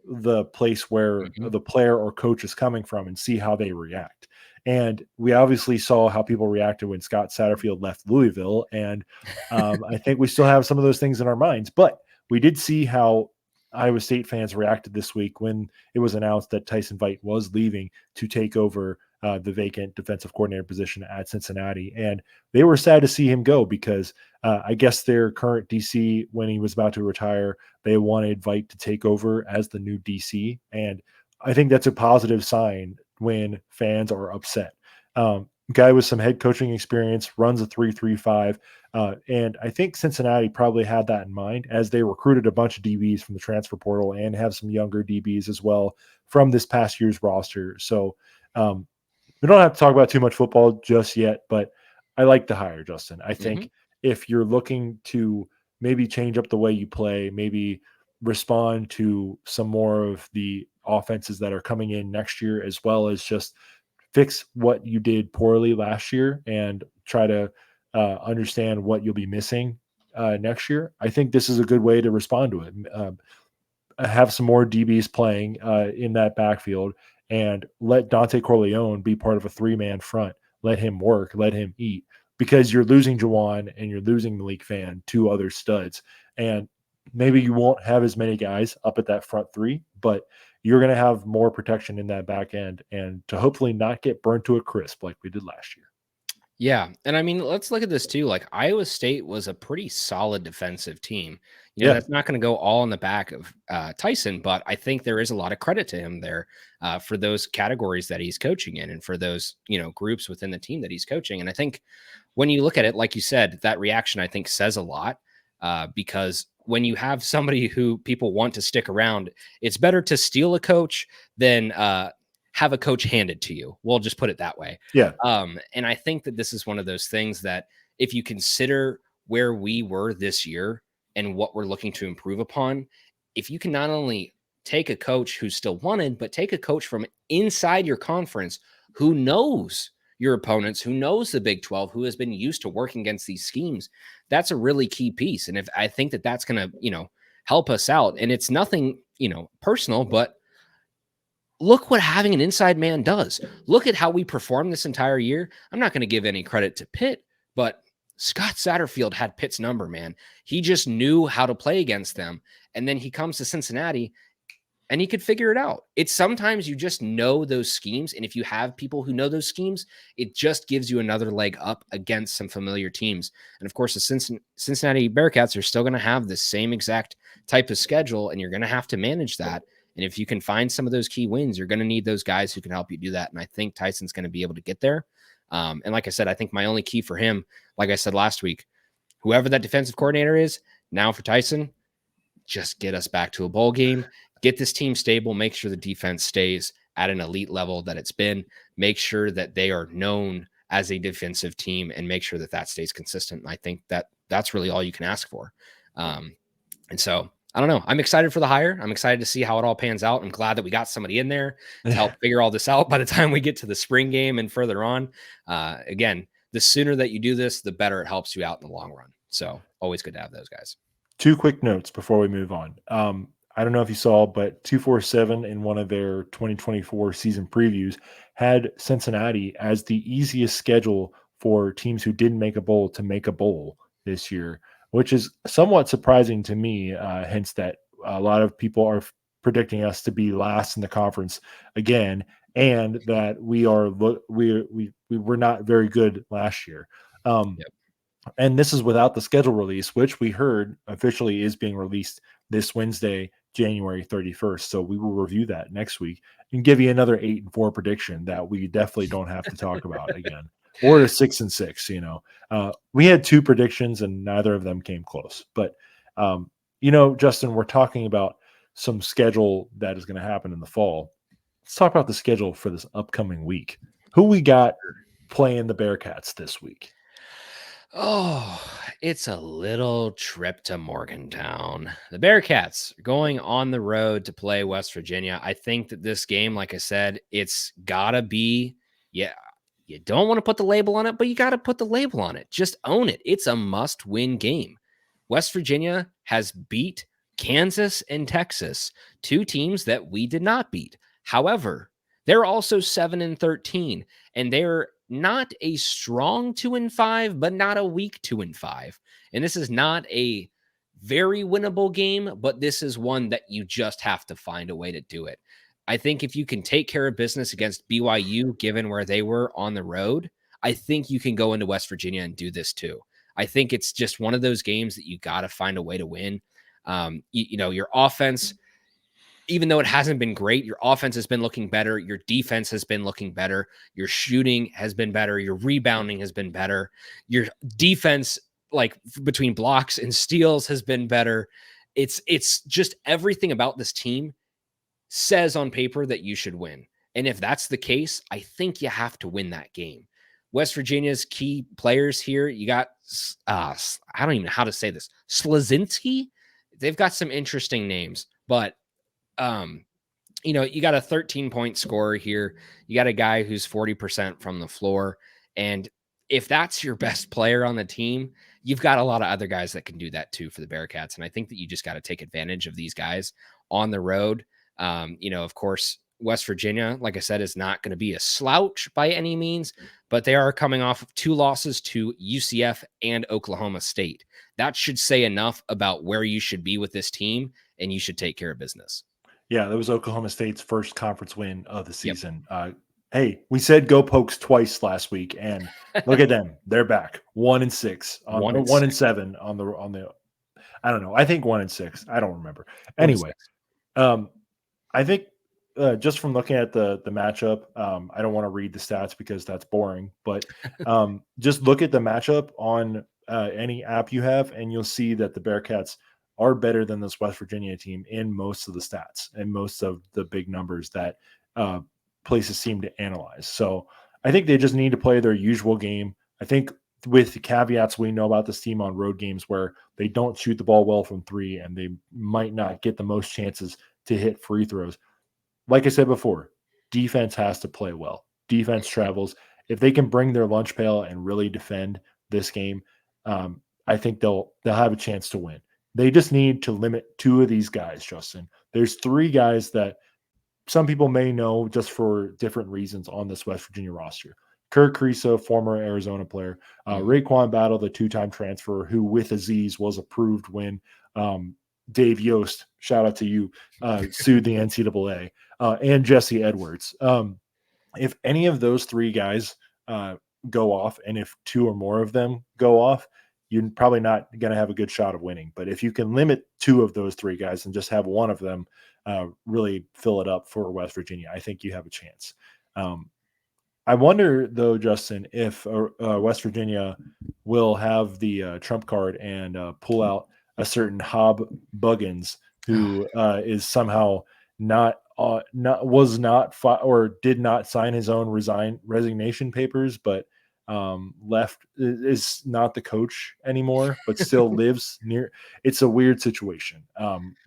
the place where the player or coach is coming from and see how they react. And we obviously saw how people reacted when Scott Satterfield left Louisville. And I think we still have some of those things in our minds, but we did see how Iowa State fans reacted this week when it was announced that Tyson Veidt was leaving to take over the vacant defensive coordinator position at Cincinnati. And they were sad to see him go because I guess their current DC, when he was about to retire, they wanted Veidt to take over as the new DC. And I think that's a positive sign when fans are upset. Guy with some head coaching experience, runs a 3.35. And I think Cincinnati probably had that in mind as they recruited a bunch of DBs from the transfer portal and have some younger DBs as well from this past year's roster. So we don't have to talk about too much football just yet, but I like the hire, Justin. I think if you're looking to maybe change up the way you play, maybe respond to some more of the offenses that are coming in next year, as well as just fix what you did poorly last year and try to understand what you'll be missing next year. I think this is a good way to respond to it. Have some more DBs playing in that backfield and let Dante Corleone be part of a 3-man front. Let him work, let him eat, because you're losing Jawan and you're losing Malik Fan, 2 other studs. And maybe you won't have as many guys up at that front 3, but you're going to have more protection in that back end and to hopefully not get burnt to a crisp like we did last year. Yeah. And I mean, let's look at this too. Like Iowa State was a pretty solid defensive team. You know, that's not going to go all in the back of Tyson, but I think there is a lot of credit to him there for those categories that he's coaching in and for those, you know, groups within the team that he's coaching. And I think when you look at it, like you said, that reaction, I think, says a lot because when you have somebody who people want to stick around, it's better to steal a coach than have a coach handed to you. We'll just put it that way. Yeah. And I think that this is one of those things that if you consider where we were this year and what we're looking to improve upon, if you can not only take a coach who's still wanted, but take a coach from inside your conference who knows your opponents, who knows the Big 12, who has been used to working against these schemes, that's a really key piece. And if I think that that's going to, you know, help us out, and it's nothing, you know, personal, but look what having an inside man does. Look at how we performed this entire year. I'm not going to give any credit to Pitt, but Scott Satterfield had Pitt's number, man. He just knew how to play against them. And then he comes to Cincinnati and he could figure it out. It's sometimes you just know those schemes. And if you have people who know those schemes, it just gives you another leg up against some familiar teams. And of course, the Cincinnati Bearcats are still going to have the same exact type of schedule, and you're going to have to manage that. And if you can find some of those key wins, you're going to need those guys who can help you do that. And I think Tyson's going to be able to get there. And like I said, I think my only key for him, like I said last week, whoever that defensive coordinator is, now for Tyson, just get us back to a bowl game, get this team stable, make sure the defense stays at an elite level that it's been, make sure that they are known as a defensive team, and make sure that that stays consistent. And I think that that's really all you can ask for. And so I don't know. I'm excited for the hire. I'm excited to see how it all pans out. I'm glad that we got somebody in there to help figure all this out by the time we get to the spring game and further on. Again, the sooner that you do this, the better it helps you out in the long run. So always good to have those guys. 2 quick notes before we move on. I don't know if you saw, but 247 in one of their 2024 season previews had Cincinnati as the easiest schedule for teams who didn't make a bowl to make a bowl this year, which is somewhat surprising to me, hence that a lot of people are predicting us to be last in the conference again, and that we were not very good last year. And this is without the schedule release, which we heard officially is being released this Wednesday, January 31st. So we will review that next week and give you another 8-4 prediction that we definitely don't have to talk about again, or a 6-6. You know, we had 2 predictions and neither of them came close. But you know, Justin, we're talking about some schedule that is going to happen in the fall. Let's talk about the schedule for this upcoming week. Who we got playing the Bearcats this week? Oh, it's a little trip to Morgantown. The Bearcats going on the road to play West Virginia. I think that this game, like I said, it's got to be, yeah, you don't want to put the label on it, but you got to put the label on it. Just own it. It's a must-win game. West Virginia has beat Kansas and Texas, 2 teams that we did not beat. However, they're also 7-13, and they're not a strong 2-5, but not a weak 2-5. And this is not a very winnable game, but this is one that you just have to find a way to do it. I think if you can take care of business against BYU, given where they were on the road, I think you can go into West Virginia and do this too. I think it's just one of those games that you got to find a way to win. Your offense, even though it hasn't been great, your offense has been looking better. Your defense has been looking better. Your shooting has been better. Your rebounding has been better. Your defense, like between blocks and steals, has been better. It's just everything about this team says on paper that you should win. And if that's the case, I think you have to win that game. West Virginia's key players here, you got, I don't even know how to say this, Slazinski. They've got some interesting names, but you got a 13-point scorer here. You got a guy who's 40% from the floor. And if that's your best player on the team, you've got a lot of other guys that can do that too for the Bearcats. And I think that you just got to take advantage of these guys on the road. Of course, West Virginia, like I said, is not going to be a slouch by any means, but they are coming off of 2 losses to UCF and Oklahoma State. That should say enough about where you should be with this team, and you should take care of business. Yeah, that was Oklahoma State's first conference win of the season. Yep. Hey, we said go Pokes twice last week, and look at them. They're back. 1-6 on 1-7 on the I don't know. I think 1-6. I don't remember. Anyway, I think just from looking at the matchup, I don't want to read the stats because that's boring, but just look at the matchup on any app you have, and you'll see that the Bearcats are better than this West Virginia team in most of the stats and most of the big numbers that places seem to analyze. So I think they just need to play their usual game. I think with the caveats we know about this team on road games where they don't shoot the ball well from 3 and they might not get the most chances to hit free throws. Like I said before, defense has to play well. Defense travels. If they can bring their lunch pail and really defend this game, I think they'll have a chance to win. They just need to limit 2 of these guys, Justin. There's 3 guys that some people may know just for different reasons on this West Virginia roster. Kirk Kriisa, former Arizona player. Raekwon Battle, the 2-time transfer, who with Aziz was approved when Dave Yost, shout out to you, sued the NCAA. And Jesse Edwards. If any of those 3 guys go off, and if 2 or more of them go off, you're probably not going to have a good shot of winning. But if you can limit 2 of those 3 guys and just have one of them really fill it up for West Virginia, I think you have a chance. I wonder, though, Justin, if West Virginia will have the trump card and pull out a certain Hob Buggins, who is somehow did not sign his own resignation papers, but is not the coach anymore, but still lives near. It's a weird situation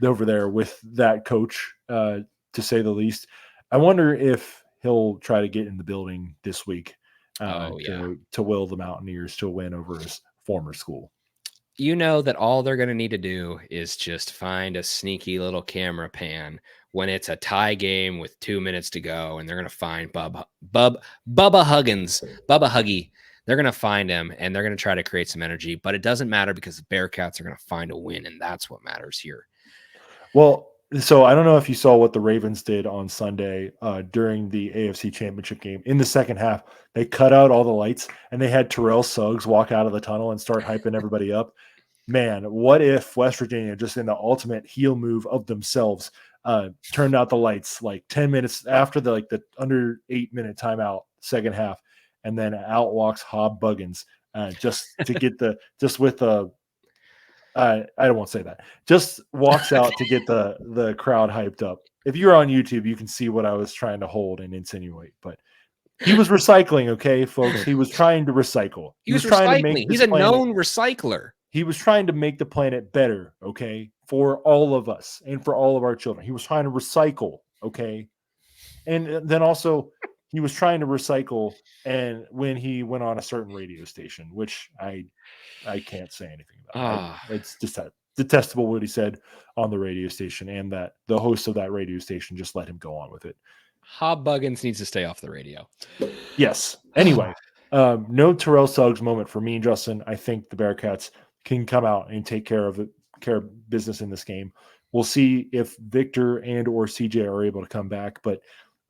over there with that coach, to say the least. I wonder if he'll try to get in the building this week to will the Mountaineers to a win over his former school. You know that all they're going to need to do is just find a sneaky little camera pan when it's a tie game with 2 minutes to go, and they're going to find Bubba Huggy. They're going to find him, and they're going to try to create some energy, but it doesn't matter because the Bearcats are going to find a win, and that's what matters here. Well, so I don't know if you saw what the Ravens did on Sunday during the AFC Championship game. In the second half, they cut out all the lights, and they had Terrell Suggs walk out of the tunnel and start hyping everybody up. Man, what if West Virginia, just in the ultimate heel move of themselves, turned out the lights like 10 minutes after the under 8-minute timeout, second half, and then out walks Hob Buggins just to get I don't want to say that. Just walks out to get the crowd hyped up. If you're on YouTube, you can see what I was trying to hold and insinuate. But he was recycling, okay, folks. He was trying to recycle. He was trying to make. He's a known recycler. He was trying to make the planet better, okay, for all of us and for all of our children. He was trying to recycle, okay, and then also he was trying to recycle. And when he went on a certain radio station, which I can't say anything about. It's just detestable what he said on the radio station, and that the host of that radio station just let him go on with it. Hob Buggins needs to stay off the radio. Yes. Anyway, no Terrell Suggs moment for me, Justin. I think the Bearcats can come out and take care of care of business in this game. We'll see if Victor and or CJ are able to come back. But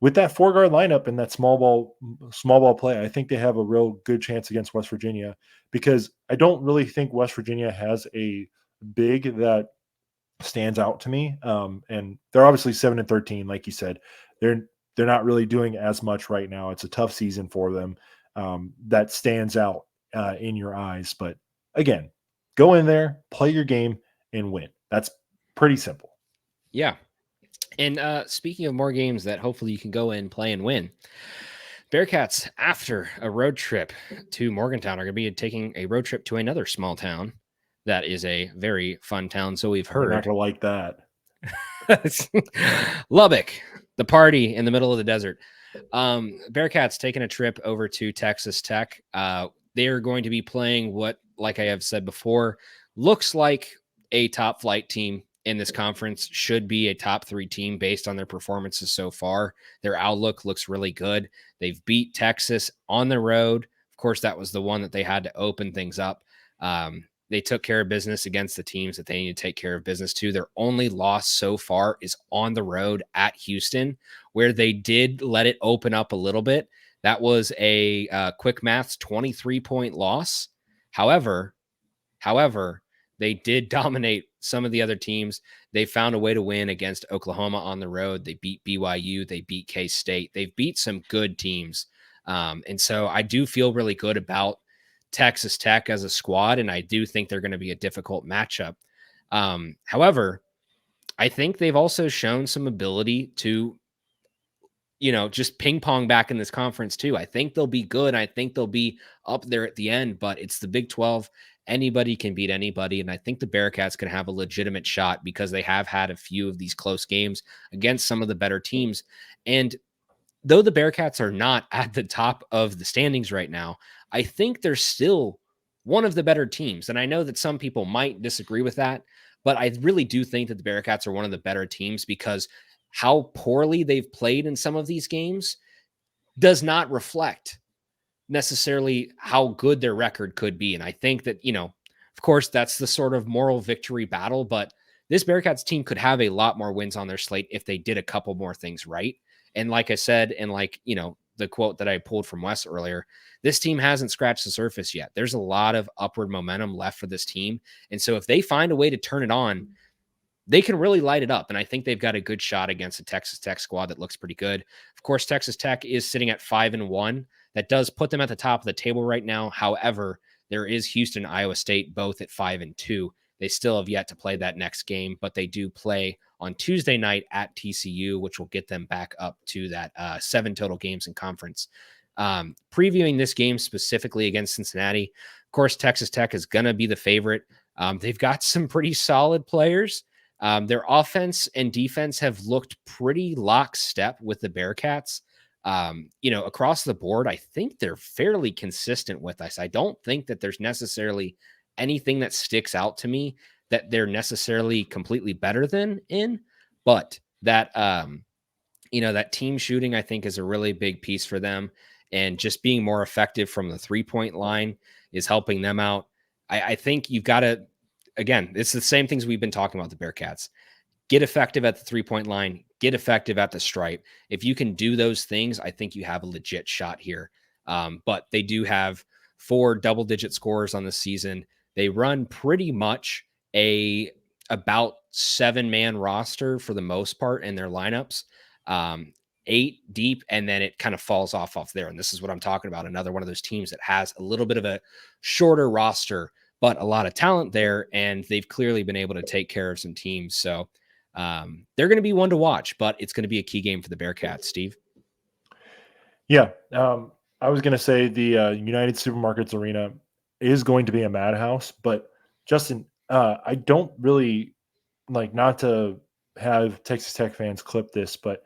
with that 4-guard lineup and that small ball play, I think they have a real good chance against West Virginia, because I don't really think West Virginia has a big that stands out to me. And they're obviously 7-13, like you said. They're not really doing as much right now. It's a tough season for them. That stands out in your eyes. But again, go in there, play your game, and win. That's pretty simple. Yeah. And speaking of more games that hopefully you can go in, play, and win, Bearcats, after a road trip to Morgantown, are going to be taking a road trip to another small town that is a very fun town. So we've We're not heard. going to like that. Lubbock, the party in the middle of the desert. Bearcats taking a trip over to Texas Tech. They are going to be playing what, like I have said before, looks like a top flight team in this conference, should be a top 3 team based on their performances so far. Their outlook looks really good. They've beat Texas on the road. Of course, that was the one that they had to open things up. They took care of business against the teams that they need to take care of business to. Their only loss so far is on the road at Houston, where they did let it open up a little bit. That was a quick maths 23-point loss. However, they did dominate some of the other teams. They found a way to win against Oklahoma on the road. They beat BYU. They beat K-State. They've beat some good teams. And so I do feel really good about Texas Tech as a squad, and I do think they're going to be a difficult matchup. However, I think they've also shown some ability to, just ping pong back in this conference too. I think they'll be good. I think they'll be up there at the end, but it's the Big 12. Anybody can beat anybody. And I think the Bearcats can have a legitimate shot because they have had a few of these close games against some of the better teams. And though the Bearcats are not at the top of the standings right now, I think they're still one of the better teams. And I know that some people might disagree with that, but I really do think that the Bearcats are one of the better teams because how poorly they've played in some of these games does not reflect necessarily how good their record could be. And I think that, of course, that's the sort of moral victory battle, but this Bearcats team could have a lot more wins on their slate if they did a couple more things right. And like I said, and the quote that I pulled from Wes earlier, this team hasn't scratched the surface yet. There's a lot of upward momentum left for this team. And so if they find a way to turn it on, they can really light it up. And I think they've got a good shot against a Texas Tech squad that looks pretty good. Of course, Texas Tech is sitting at 5-1. That does put them at the top of the table right now. However, there is Houston, Iowa State, both at 5-2. They still have yet to play that next game, but they do play on Tuesday night at TCU, which will get them back up to that 7 total games in conference. Previewing this game specifically against Cincinnati, of course, Texas Tech is going to be the favorite. They've got some pretty solid players. Their offense and defense have looked pretty lockstep with the Bearcats. Across the board, I think they're fairly consistent with us. I don't think that there's necessarily anything that sticks out to me that they're necessarily completely better than in, but that, that team shooting, I think, is a really big piece for them. And just being more effective from the 3-point line is helping them out. I think you've got to, again, it's the same things we've been talking about the Bearcats. Get effective at the 3-point line, get effective at the stripe. If you can do those things, I think you have a legit shot here. But they do have 4 double-digit scorers on the season. They run pretty much about 7-man roster for the most part in their lineups, 8 deep, and then it kind of falls off there. And this is what I'm talking about. Another one of those teams that has a little bit of a shorter roster, but a lot of talent there, and they've clearly been able to take care of some teams. So they're going to be one to watch, but it's going to be a key game for the Bearcats, Steve. Yeah. I was going to say the United Supermarkets Arena is going to be a madhouse, but Justin, I don't really like, not to have Texas Tech fans clip this, but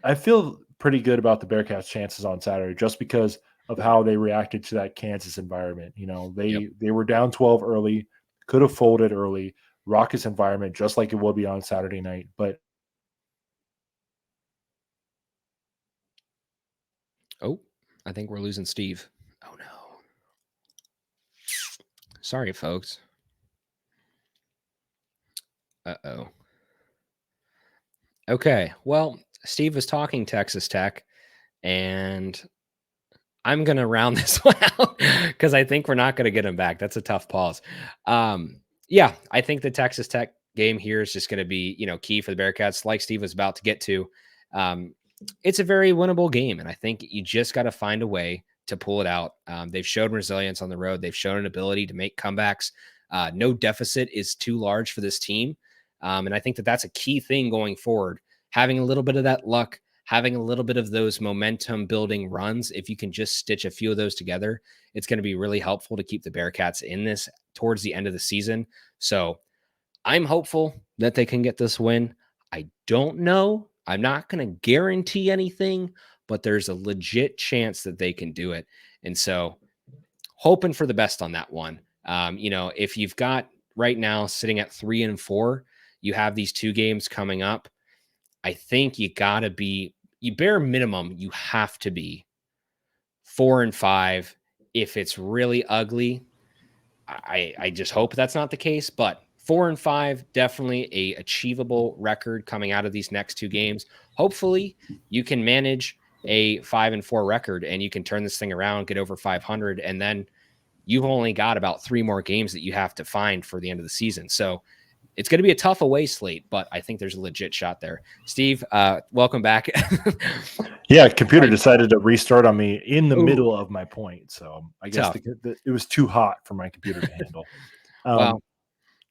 I feel pretty good about the Bearcats' chances on Saturday just because of how they reacted to that Kansas environment. They were down 12 early, could have folded early, raucous environment, just like it will be on Saturday night. But I think we're losing Steve. Oh no. Sorry, folks. Uh-oh. Okay. Well, Steve was talking Texas Tech, and I'm going to round this one out because I think we're not going to get him back. That's a tough pause. Yeah, I think the Texas Tech game here is just going to be, key for the Bearcats, like Steve was about to get to. Um, it's a very winnable game, and I think you just got to find a way to pull it out. They've shown resilience on the road. They've shown an ability to make comebacks. No deficit is too large for this team. And I think that that's a key thing going forward. Having a little bit of that luck, having a little bit of those momentum building runs, if you can just stitch a few of those together, it's going to be really helpful to keep the Bearcats in this towards the end of the season. So I'm hopeful that they can get this win. I don't know. I'm not going to guarantee anything, but there's a legit chance that they can do it. And so hoping for the best on that one. If you've got right now sitting at 3-4, you have these 2 games coming up. I think you bare minimum, you have to be 4-5. If it's really ugly, I just hope that's not the case, but 4-5, definitely a achievable record coming out of these next 2 games. Hopefully you can manage a 5-4 record and you can turn this thing around, get over 500. And then you've only got about 3 more games that you have to find for the end of the season. So it's going to be a tough away slate, but I think there's a legit shot there. Steve, welcome back. Yeah, computer decided to restart on me in the middle of my point, so I guess it was too hot for my computer to handle. Wow.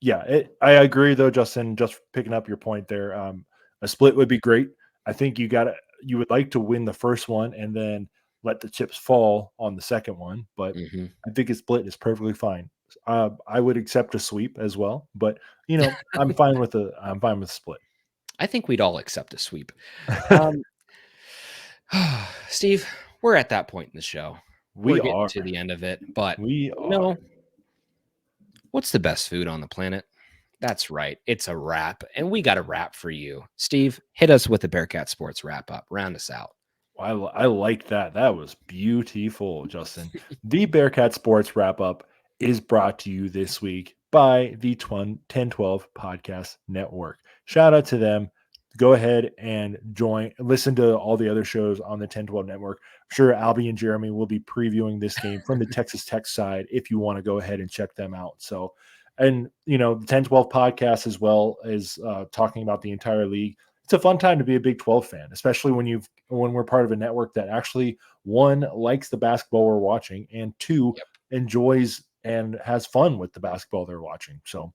Yeah, I agree though, Justin. Just picking up your point there, a split would be great. I think you would like to win the first one and then let the chips fall on the second one, but I think a split is perfectly fine. I would accept a sweep as well, but I'm fine with a split. I think we'd all accept a sweep. Steve, we're at that point in the show. We're getting to the end of it, but what's the best food on the planet? That's right. It's a wrap, and we got a wrap for you. Steve, hit us with the Bearcat Sports Wrap-Up. Round us out. I like that. That was beautiful, Justin. The Bearcat Sports Wrap-Up is brought to you this week by the 1012 Podcast Network. Shout out to them. Go ahead and listen to all the other shows on the 1012 Network. I'm sure Albie and Jeremy will be previewing this game from the Texas Tech side if you want to go ahead and check them out. So, and the 1012 podcast as well as talking about the entire league. It's a fun time to be a Big 12 fan, especially when we're part of a network that actually, 1, likes the basketball we're watching, and 2, enjoys and has fun with the basketball they're watching. So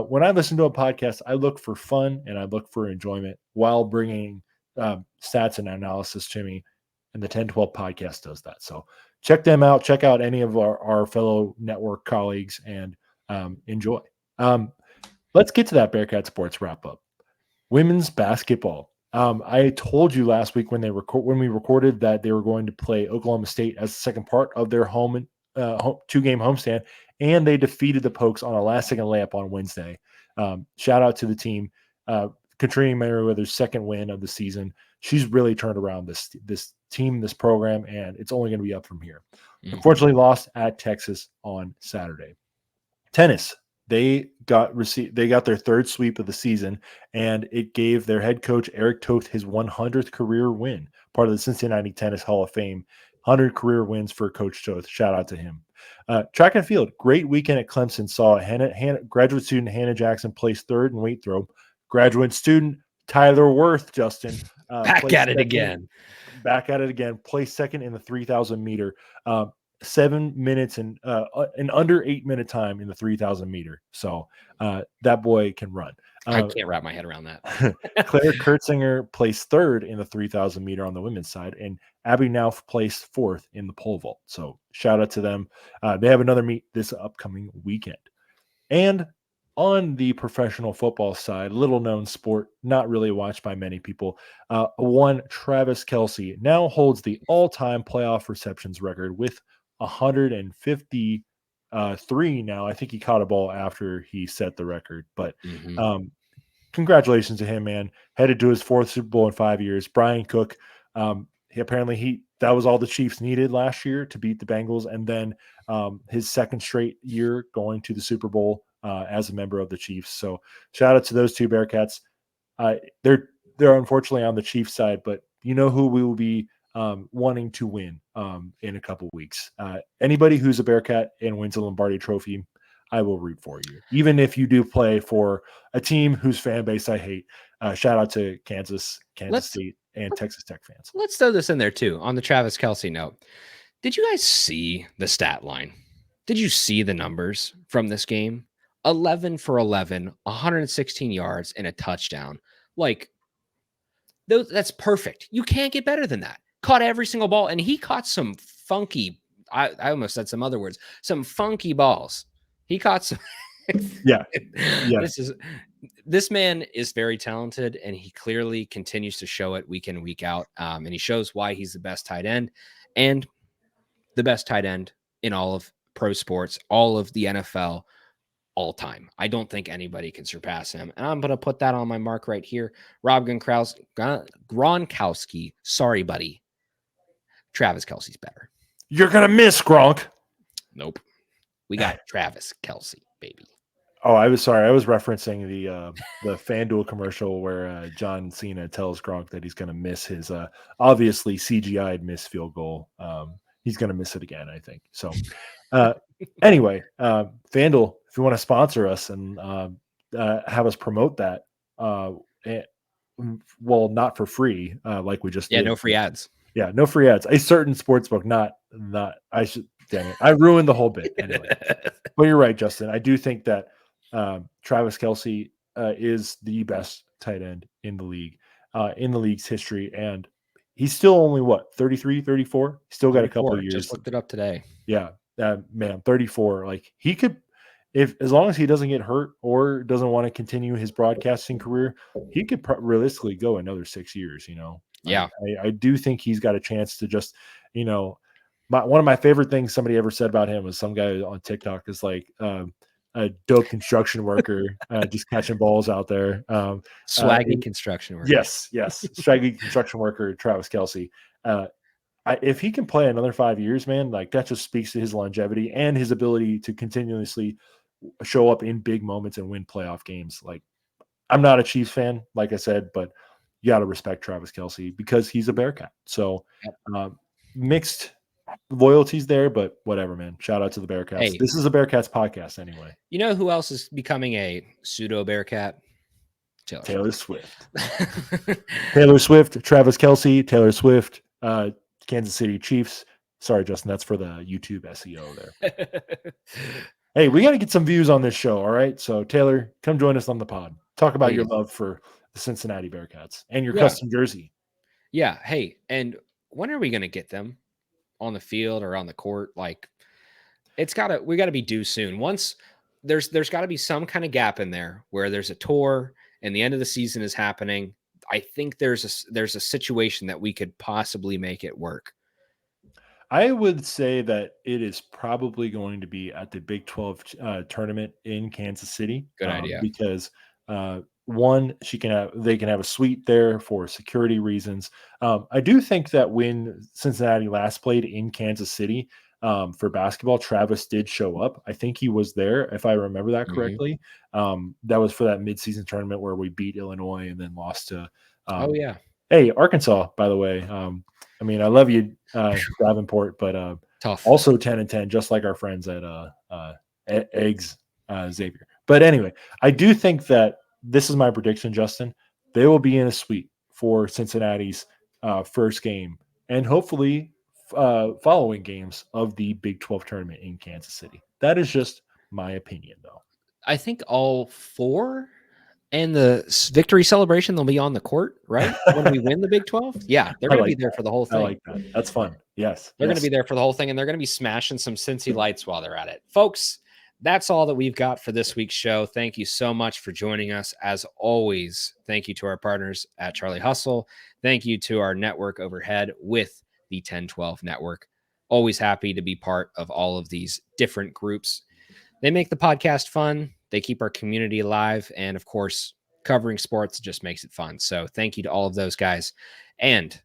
when I listen to a podcast, I look for fun and I look for enjoyment while bringing stats and analysis to me. And the 1012 podcast does that. So check them out. Check out any of our fellow network colleagues and enjoy. Let's get to that Bearcat Sports Wrap-Up. Women's basketball. I told you last week when we recorded that they were going to play Oklahoma State as the second part of their 2-game homestand, and they defeated the Pokes on a last-second layup on Wednesday. Shout out to the team. Katrina Merriweather's second win of the season. She's really turned around this team, this program, and it's only going to be up from here. Unfortunately, lost at Texas on Saturday. Tennis. They got their third sweep of the season, and it gave their head coach Eric Toth his 100th career win, part of the Cincinnati Tennis Hall of Fame. 100 career wins for Coach Toth. Shout out to him. Track and field, great weekend at Clemson. Saw graduate student Hannah Jackson place 3rd in weight throw. Graduate student Tyler Worth, Justin, back at it again. Placed 2nd in the 3,000 meter. 7 minutes and under 8 minute time in the 3,000 meter. So that boy can run. I can't wrap my head around that. Claire Kurtzinger placed 3rd in the 3,000 meter on the women's side, and Abby Nauf placed 4th in the pole vault. So shout out to them. They have another meet this upcoming weekend. And on the professional football side, little known sport, not really watched by many people. One Travis Kelce now holds the all-time playoff receptions record with 153 now. I think he caught a ball after he set the record, but congratulations to him, man. Headed to his 4th Super Bowl in 5 years. Brian Cook, that was all the Chiefs needed last year to beat the Bengals, and then his second straight year going to the Super Bowl as a member of the Chiefs. So shout out to those two Bearcats. They're unfortunately on the Chiefs side, but you know who we will be wanting to win in a couple weeks. Anybody who's a Bearcat and wins a Lombardi Trophy, I will root for you, even if you do play for a team whose fan base I hate. Shout out to Kansas State, and Texas Tech fans. Let's throw this in there too on the Travis Kelce note. Did you guys see the stat line? Did you see the numbers from this game? 11 for 11, 116 yards, and a touchdown. Like, that's perfect. You can't get better than that. Caught every single ball, and he caught some funky, I almost said some other words, some funky balls. He caught some. Yeah. This man is very talented, and he clearly continues to show it week in, week out. And he shows why he's the best tight end and the best tight end in all of pro sports, all of the NFL, all time. I don't think anybody can surpass him. And I'm going to put that on my mark right here. Rob Gronkowski. Sorry, buddy. Travis Kelce's better. You're going to miss Gronk. Nope. We got Travis Kelce, baby. Oh, I was sorry. I was referencing the FanDuel commercial where John Cena tells Gronk that he's going to miss his obviously CGI'd missed field goal. He's going to miss it again, I think. So anyway, FanDuel, if you want to sponsor us and have us promote that, well, not for free, like we just did. No free ads. Yeah, no free ads. A certain sportsbook, not. I should. Dang it, I ruined the whole bit. Anyway, but you're right, Justin. I do think that Travis Kelce is the best tight end in the league, in the league's history, and he's still only 33, 34. Still got a couple of years. Just looked it up today. Yeah, man, 34. Like he could, as long as he doesn't get hurt or doesn't want to continue his broadcasting career, he could realistically go another 6 years. Yeah, I do think he's got a chance to just, one of my favorite things somebody ever said about him was some guy on TikTok is like a dope construction worker, just catching balls out there. Swaggy construction worker. Yes. Swaggy construction worker, Travis Kelce. If he can play another 5 years, man, like that just speaks to his longevity and his ability to continuously show up in big moments and win playoff games. Like, I'm not a Chiefs fan, like I said, but you got to respect Travis Kelce because he's a Bearcat. So mixed loyalties there, but whatever, man. Shout out to the Bearcats. Hey, this is a Bearcats podcast anyway. You know who else is becoming a pseudo Bearcat? Taylor Swift. Taylor Swift, Travis Kelce, Taylor Swift, Kansas City Chiefs. Sorry, Justin, that's for the YouTube SEO there. Hey, we got to get some views on this show, all right? So, Taylor, come join us on the pod. Talk about your love for the Cincinnati Bearcats and your custom jersey. Yeah. Hey, and when are we going to get them on the field or on the court? Like, we got to be due soon. Once there's got to be some kind of gap in there where there's a tour and the end of the season is happening. I think there's a situation that we could possibly make it work. I would say that it is probably going to be at the Big 12 tournament in Kansas City. Good idea. Because one, they can have a suite there for security reasons. I do think that when Cincinnati last played in Kansas City for basketball, Travis did show up. I think he was there, if I remember that correctly. That was for that midseason tournament where we beat Illinois and then lost to. Hey, Arkansas, by the way. I mean, I love you, Davenport, but tough. Also 10-10, just like our friends at Eggs Xavier. But anyway, I do think that this is my prediction, Justin. They will be in a suite for Cincinnati's first game and hopefully following games of the Big 12 tournament in Kansas City. That is just my opinion, though. I think all four and the victory celebration, they'll be on the court, right? When we win the Big 12? Yeah, they're going to be there for the whole thing. I like that. That's fun. Yes. They're going to be there for the whole thing, and they're going to be smashing some Cincy lights while they're at it. Folks, that's all that we've got for this week's show. Thank you so much for joining us. As always, thank you to our partners at Charlie Hustle. Thank you to our network overhead with the 1012 network. Always happy to be part of all of these different groups. They make the podcast fun. They keep our community alive. And of course, covering sports just makes it fun. So thank you to all of those guys. And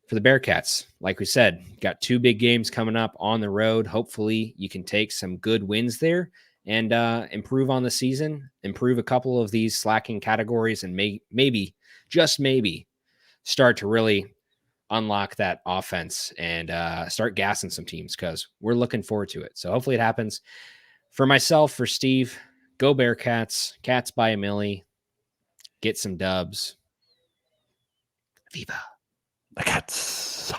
for the Bearcats, like we said, got 2 big games coming up on the road. Hopefully you can take some good wins there and improve on the season, improve a couple of these slacking categories, and maybe, just maybe, start to really unlock that offense and start gassing some teams, because we're looking forward to it. So hopefully it happens. For myself, for Steve, go Bearcats, Cats by a milli, get some dubs. Viva La Cats.